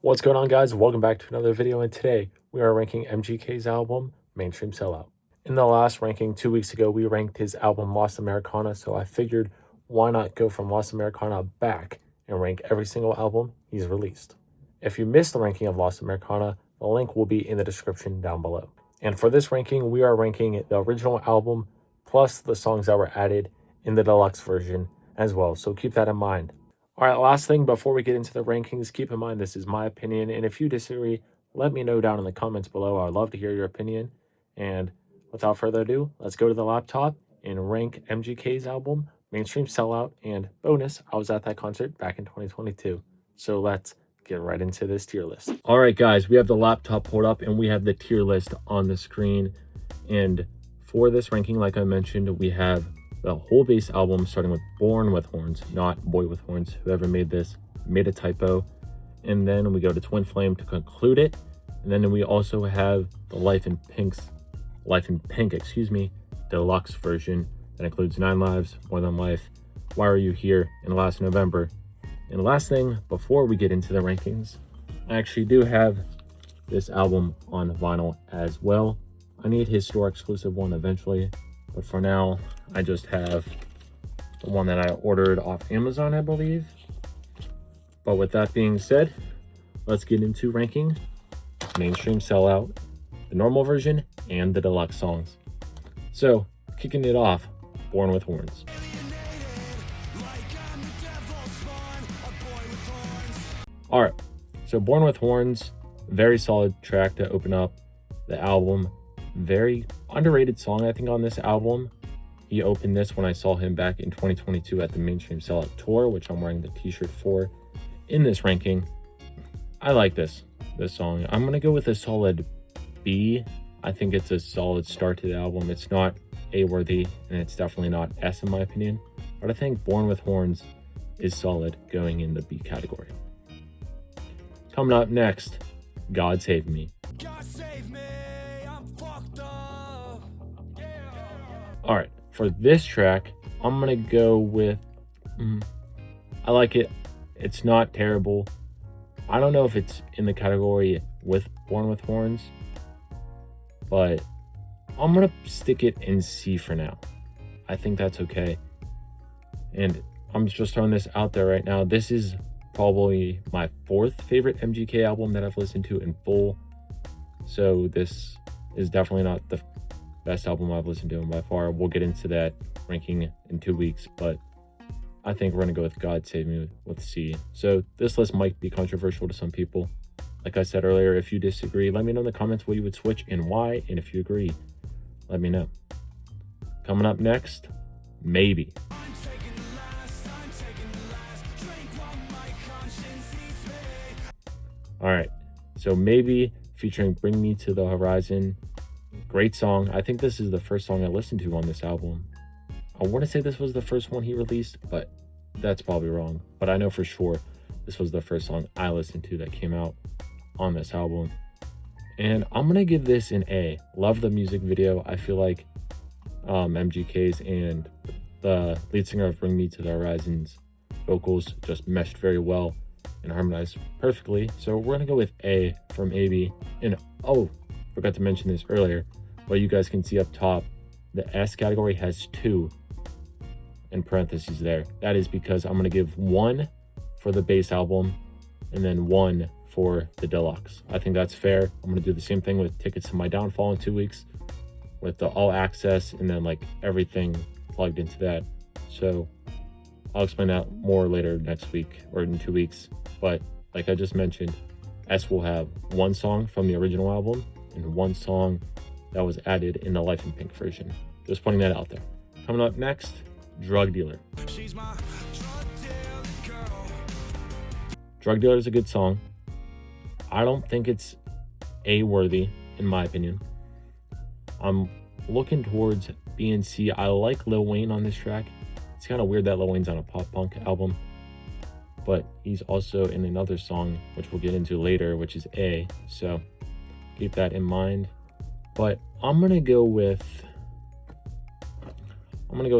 What's going on, guys? Welcome back to another video, and today we are ranking MGK's album, Mainstream Sellout. In the last ranking 2 weeks ago, we ranked his album Lost Americana, so I figured why not go from Lost Americana back and rank every single album he's released. If you missed the ranking of Lost Americana, the link will be in the description down below. And for this ranking, we are ranking the original album plus the songs that were added in the deluxe version as well, so keep that in mind. All right, last thing before we get into the rankings, keep in mind this is my opinion, and if you disagree, let me know down in the comments below. I'd love to hear your opinion. And without further ado, let's go to the laptop and rank MGK's album, Mainstream Sellout, and bonus, I was at that concert back in 2022. So let's get right into this tier list. All right, guys, we have the laptop pulled up and we have the tier list on the screen. And for this ranking, like I mentioned, we have the whole base album starting with Born with Horns, not Boy with Horns. Whoever made this made a typo. And then we go to Twin Flame to conclude it. And then we also have the Life in Pink, deluxe version that includes 9 Lives, More Than Life, Why Are You Here, and Last November. And last thing, before we get into the rankings, I actually do have this album on vinyl as well. I need his store exclusive one eventually, but for now, I just have the one that I ordered off Amazon, I believe. But with that being said, let's get into ranking Mainstream Sellout, the normal version, and the deluxe songs. So, kicking it off, Born with Horns. Alright, so Born with Horns, very solid track to open up the album. Very underrated song, I think, on this album. He opened this when I saw him back in 2022 at the Mainstream Sellout tour, which I'm wearing the t-shirt for in this ranking. I like this song. I'm gonna go with a solid B. I think it's a solid start to the album. It's not A worthy, and it's definitely not S in my opinion, but I think Born with Horns is solid going in the B category. Coming up next, God Save Me. God save me, I'm fucked up. Yeah. All right, for this track, I'm gonna go with, I like it. It's not terrible. I don't know if it's in the category with Born with Horns, but I'm gonna stick it in C for now. I think that's okay. And I'm just throwing this out there right now. This is probably my 4th favorite MGK album that I've listened to in full. So this is definitely not the best album I've listened to by far. We'll get into that ranking in 2 weeks, but I think we're gonna go with God Save Me with C. So this list might be controversial to some people. Like I said earlier, if you disagree, let me know in the comments what you would switch and why, and if you agree, let me know. Coming up next, Maybe. All right, so Maybe featuring Bring Me to the Horizon. Great song. I think this is the first song I listened to on this album. I want to say this was the first one he released, but that's probably wrong. But I know for sure this was the first song I listened to that came out on this album. And I'm going to give this an A. Love the music video. I feel like MGK's and the lead singer of Bring Me to the Horizon's vocals just meshed very well and harmonized perfectly. So we're gonna go with A from Maybe. And oh, forgot to mention this earlier, but you guys can see up top, the S category has 2 in parentheses there. That is because I'm gonna give 1 for the base album and then 1 for the deluxe. I think that's fair. I'm gonna do the same thing with Tickets to My Downfall in 2 weeks with the all access and then like everything plugged into that. So I'll explain that more later next week or in 2 weeks. But like I just mentioned, S will have 1 song from the original album and 1 song that was added in the Life in Pink version. Just putting that out there. Coming up next, Drug Dealer. She's my drug dealer girl. Drug Dealer is a good song. I don't think it's A worthy in my opinion. I'm looking towards B and C. I like Lil Wayne on this track. It's kind of weird that Lil Wayne's on a pop punk album, but he's also in another song, which we'll get into later, which is A. So keep that in mind. But I'm gonna go with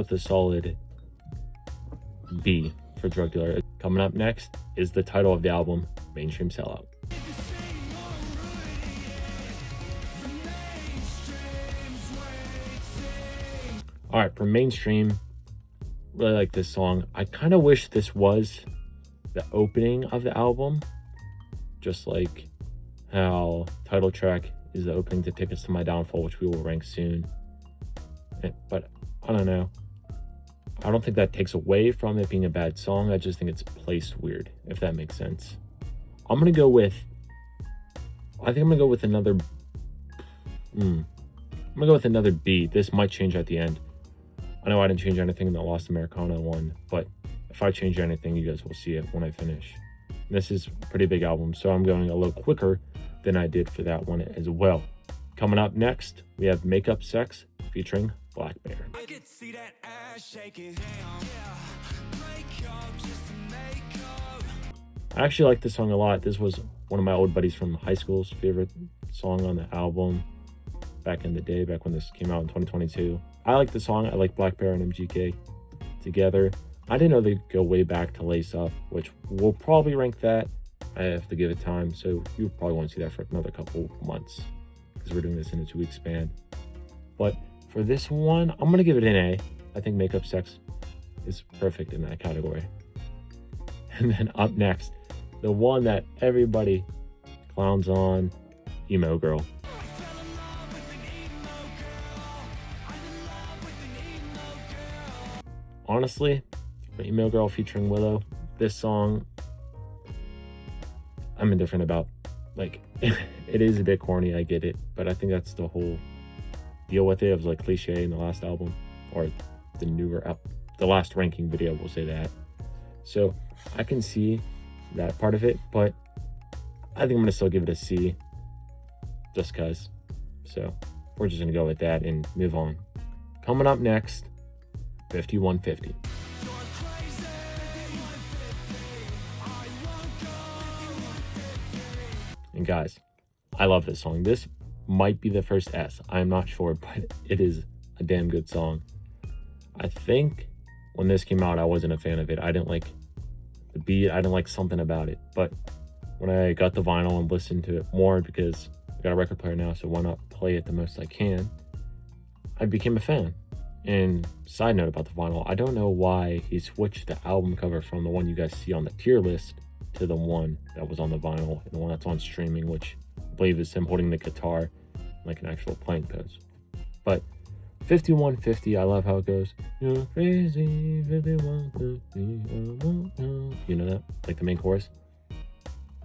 the solid B for Drug Dealer. Coming up next is the title of the album, Mainstream Sellout. All right, for mainstream, really like this song. I kind of wish this was the opening of the album, just like how title track is the opening to Tickets to My Downfall, which we will rank soon. But I don't know. I don't think that takes away from it being a bad song. I just think it's placed weird, if that makes sense. I think I'm gonna go with another. I'm gonna go with another beat. This might change at the end. I know I didn't change anything in the Lost Americana one, but if I change anything, you guys will see it when I finish. This is a pretty big album, so I'm going a little quicker than I did for that one as well. Coming up next, we have Makeup Sex featuring Black Bear. I could see that ass shaking. I actually like this song a lot. This was one of my old buddies from high school's favorite song on the album back in the day, back when this came out in 2022. I like the song. I like Black Bear and MGK together. I didn't know they'd go way back to Lace Up, which we'll probably rank that. I have to give it time, so you probably won't see that for another couple months because we're doing this in a 2-week span. But for this one, I'm going to give it an A. I think Makeup Sex is perfect in that category. And then up next, the one that everybody clowns on, Emo Girl. Honestly, for Emo Girl featuring Willow, this song, I'm indifferent about. Like, it is a bit corny, I get it, but I think that's the whole deal with it. It was like cliche in the last album, or the last ranking video, we'll say that. So I can see that part of it, but I think I'm gonna still give it a C, just cause. So we're just gonna go with that and move on. Coming up next, 5150. And guys, I love this song. This might be the first S. I'm not sure, but it is a damn good song. I think when this came out, I wasn't a fan of it. I didn't like the beat. I didn't like something about it. But when I got the vinyl and listened to it more, because I got a record player now, so why not play it the most I can, I became a fan. And side note about the vinyl, I don't know why he switched the album cover from the one you guys see on the tier list to the one that was on the vinyl and the one that's on streaming, which I believe is him holding the guitar like an actual playing pose. But 5150, I love how it goes. You're crazy, 5150. You know that? Like the main chorus.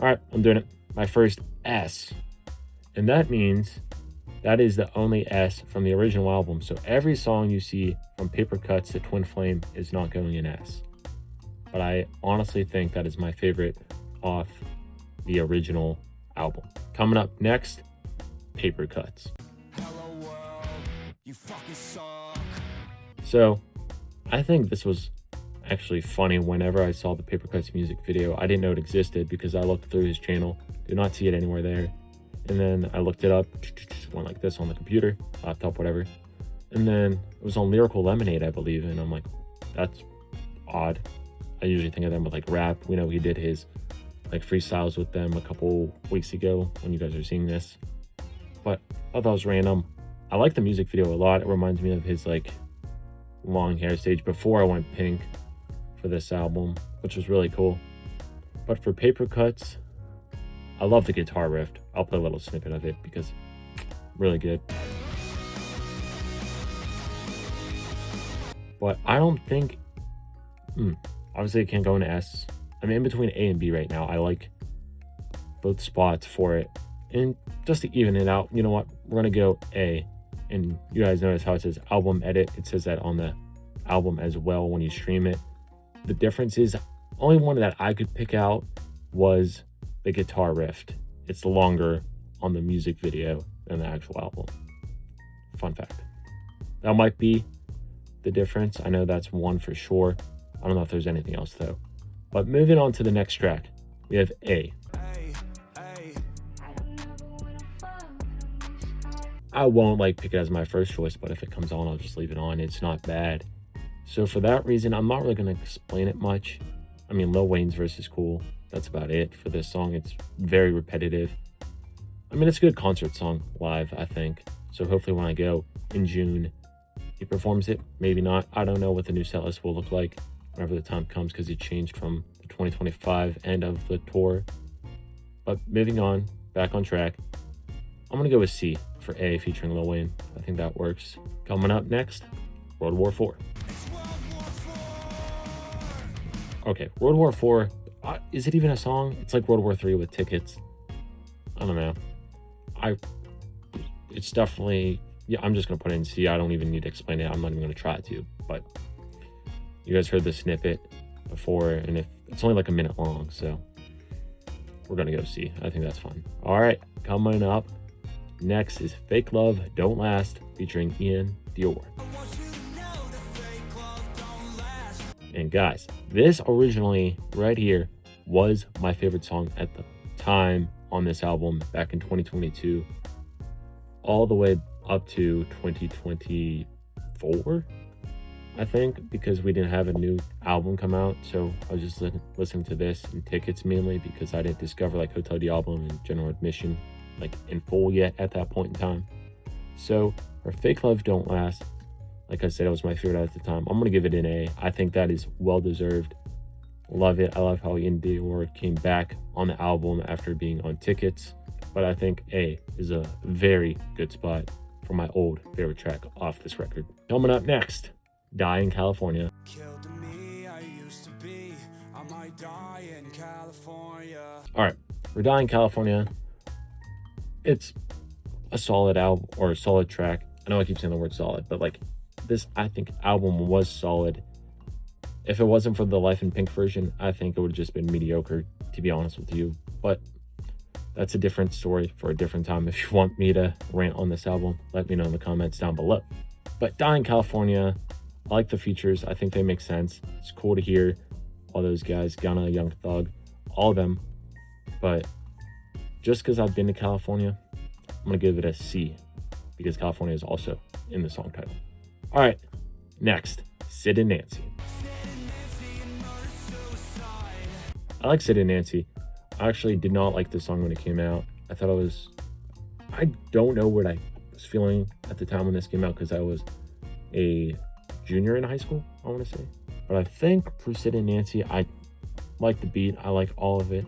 Alright, I'm doing it. My first S. And that means that is the only S from the original album. So every song you see from Paper Cuts to Twin Flame is not going in S. But I honestly think that is my favorite off the original album. Coming up next, Paper Cuts. Hello world, you fucking suck. So I think this was actually funny. Whenever I saw the Paper Cuts music video, I didn't know it existed because I looked through his channel, did not see it anywhere there. And then I looked it up, went like this on the computer, laptop, whatever. And then it was on Lyrical Lemonade, I believe. And I'm like, that's odd. I usually think of them with like rap. We know he did his like freestyles with them a couple weeks ago when you guys are seeing this. But I thought it was random. I like the music video a lot. It reminds me of his like long hair stage before I went pink for this album, which was really cool. But for Paper Cuts, I love the guitar riff. I'll play a little snippet of it because really good. But I don't think, obviously it can't go in S. I'm in between A and B right now. I like both spots for it. And just to even it out, you know what? We're gonna go A. And you guys notice how it says album edit. It says that on the album as well when you stream it. The difference is, only one that I could pick out was the guitar riff. It's longer on the music video than the actual album. Fun fact. That might be the difference. I know that's one for sure. I don't know if there's anything else though. But moving on to the next track, we have A. I won't like pick it as my first choice, but if it comes on, I'll just leave it on. It's not bad. So for that reason, I'm not really going to explain it much. I mean, Lil Wayne's verse is cool. That's about it for this song. It's very repetitive. I mean, it's a good concert song live, I think. So hopefully when I go in June he performs it, maybe not. I don't know what the new set list will look like whenever the time comes, because it changed from the 2025 end of the tour. But moving on, back on track, I'm gonna go with C for A featuring Lil Wayne. I think that works. Coming up next, World War IV. Okay, World War IV, is it even a song? It's like World War III with tickets. I don't know. It's definitely, yeah, I'm just gonna put it in C. I don't even need to explain it. I'm not even gonna try to, but you guys heard the snippet before, and if it's only like a minute long, so we're gonna go C. I think that's fine. All right, coming up next is Fake Love Don't Last featuring Ian Dior. And guys, this originally right here was my favorite song at the time on this album back in 2022, all the way up to 2024, I think, because we didn't have a new album come out. So I was just listening to this and Tickets mainly because I didn't discover like Hotel Diablo and General Admission like in full yet at that point in time. So for Fake Love Don't Last, like I said, it was my favorite at the time. I'm gonna give it an A. I think that is well deserved. Love it. I love how Ian Dior came back on the album after being on Tickets. But I think A is a very good spot for my old favorite track off this record. Coming up next, Die in California. All right, for Die in California, it's a solid album or a solid track. I know I keep saying the word solid, but like this, I think album was solid. If it wasn't for the Life in Pink version, I think it would have just been mediocre, to be honest with you. But that's a different story for a different time. If you want me to rant on this album, let me know in the comments down below. But Die in California, I like the features. I think they make sense. It's cool to hear all those guys, Gunna, Young Thug, all of them. But just because I've been to California, I'm going to give it a C because California is also in the song title. All right, next, Sid and Nancy. I like Sid and Nancy. I actually did not like this song when it came out. I don't know what I was feeling at the time when this came out because I was a junior in high school, I want to say. But I think for Sid and Nancy, I like the beat. I like all of it.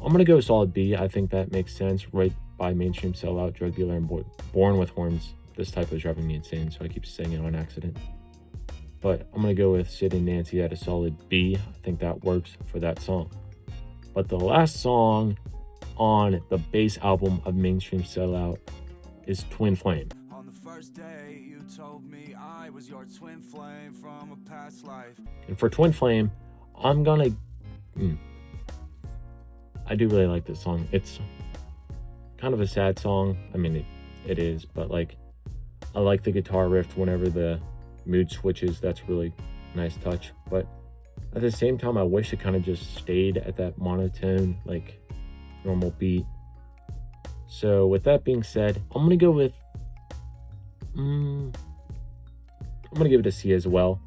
I'm going to go solid B. I think that makes sense. Right by mainstream, Sellout, Drug Dealer, and Born with Horns. This type is driving me insane, so I keep saying it on accident. But I'm going to go with Sid and Nancy at a solid B. I think that works for that song. But the last song on the base album of mainstream Sellout is Twin Flame. On the first day, you told me I was your twin flame from a past life. And for Twin Flame, I'm gonna... I do really like this song. It's kind of a sad song. I mean, it is, but like, I like the guitar riff whenever the mood switches. That's really nice touch. But at the same time, I wish it kind of just stayed at that monotone, like normal beat. So with that being said, I'm gonna go with I'm gonna give it a C as well.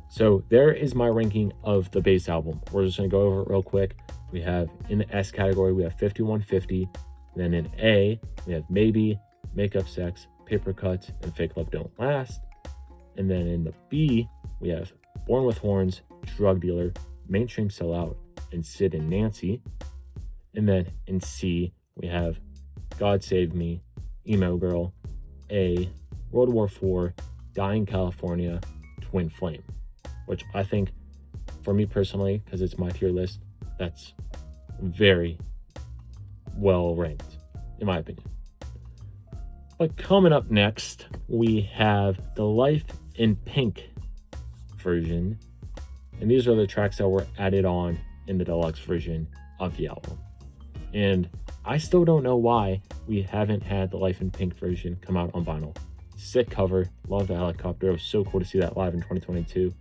So there is my ranking of the base album. We're just gonna go over it real quick. We have in the S category, we have 5150. Then in A, we have Maybe, Makeup Sex, Paper Cuts, and Fake Love Don't Last. And then in the B, we have Born with Horns, Drug Dealer, Mainstream Sellout, and Sid and Nancy. And then in C, we have God Save Me, Emo Girl, A, World War IV, Die in California, Twin Flame. Which I think, for me personally, because it's my tier list, that's very well ranked, in my opinion. But coming up next, we have the Life in Pink version. And these are the tracks that were added on in the deluxe version of the album. And I still don't know why we haven't had the Life in Pink version come out on vinyl. Sick cover. Love the helicopter. It was so cool to see that live in 2022.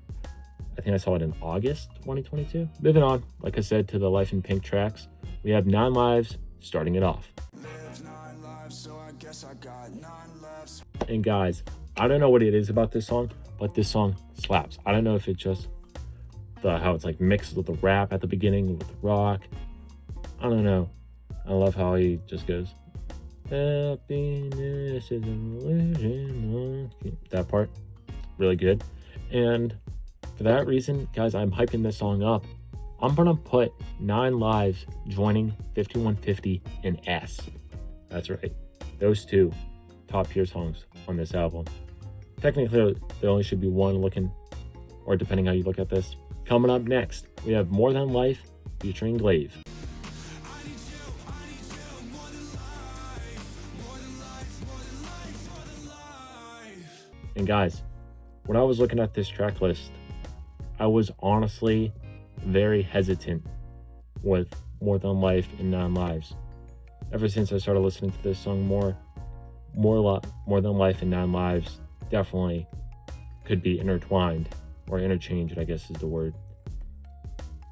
I think I saw it in August 2022. Moving on, like I said, to the Life in Pink tracks. We have 9 Lives starting it off. And guys, I don't know what it is about this song, but this song slaps. I don't know if it's just how it's like mixed with the rap at the beginning with the rock. I don't know. I love how he just goes Happiness is an illusion. That part, really good. And for that reason, guys, I'm hyping this song up. I'm gonna put 9 Lives joining 5150 in S. That's right. Those two top tier songs on this album. Technically, there only should be one looking, or depending how you look at this. Coming up next, we have More Than Life featuring Glaive. And guys, when I was looking at this track list, I was honestly very hesitant with More Than Life and 9 Lives. Ever since I started listening to this song more Than Life and 9 Lives definitely could be intertwined or interchanged, I guess is the word.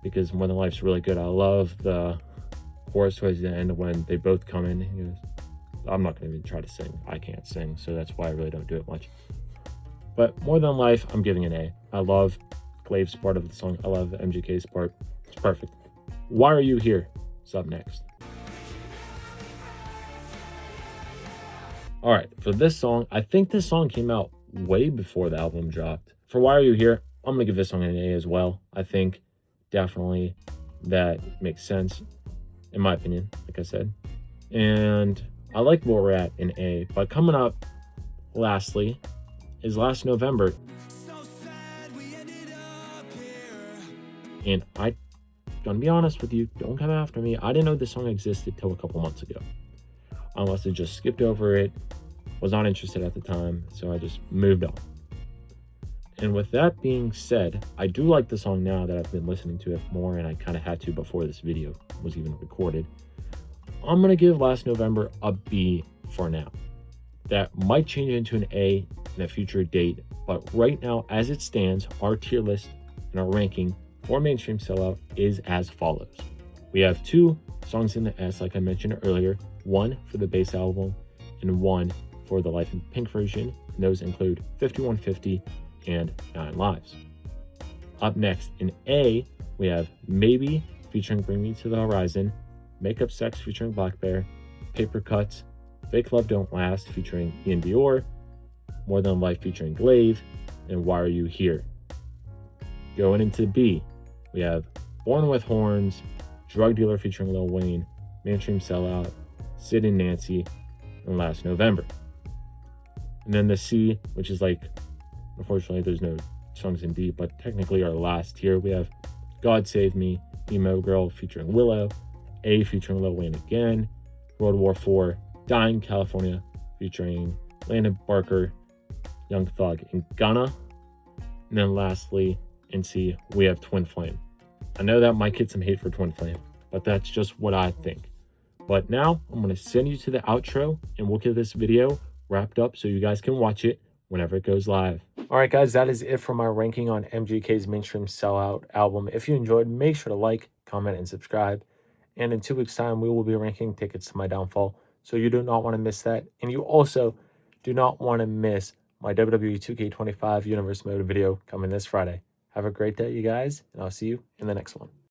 Because More Than Life's really good. I love the chorus towards the end when they both come in. He goes, I'm not going to even try to sing. I can't sing, so that's why I really don't do it much. But More Than Life, I'm giving an A. I love Glaive's part of the song. I love MGK's part. It's perfect. Why Are You Here? Is up next. All right, for this song, I think this song came out way before the album dropped. For Why Are You Here? I'm gonna give this song an A as well. I think definitely that makes sense, in my opinion, like I said. And I like where we're at in A, but coming up lastly is Last November. And I'm gonna be honest with you, don't come after me. I didn't know this song existed till a couple months ago. I must have just skipped over it, was not interested at the time, so I just moved on. And with that being said, I do like the song now that I've been listening to it more, and I kind of had to before this video was even recorded. I'm going to give Last November a B for now. That might change into an A in a future date, but right now, as it stands, our tier list and our ranking for Mainstream Sellout is as follows. We have 2 songs in the S, like I mentioned earlier, 1 for the base album and 1 for the Life in Pink version, and those include 5150 and 9 Lives. Up next in A, we have Maybe featuring Bring Me to the Horizon, Makeup Sex featuring Black Bear, Paper Cuts, Fake Love Don't Last featuring Ian Dior, More Than Life featuring Glaive, and Why Are You Here? Going into B, we have Born with Horns, Drug Dealer featuring Lil Wayne, Mainstream Sellout, Sid and Nancy, and Last November. And then the C, which is like, unfortunately there's no songs in D, but technically our last tier, we have God Save Me, Emo Girl featuring Willow, A featuring Lil Wayne again, World War IV, Dying California featuring Landon Barker, Young Thug, and Gunna. And then lastly, in C, we have Twin Flame. I know that might get some hate for Twin Flame, but that's just what I think. But now I'm going to send you to the outro, and we'll get this video wrapped up so you guys can watch it whenever it goes live. All right, guys, that is it for my ranking on MGK's Mainstream Sellout album. If you enjoyed, make sure to like, comment, and subscribe. And in 2 weeks' time, we will be ranking Tickets to My Downfall, so you do not want to miss that. And you also do not want to miss my WWE 2K25 Universe Mode video coming this Friday. Have a great day, you guys, and I'll see you in the next one.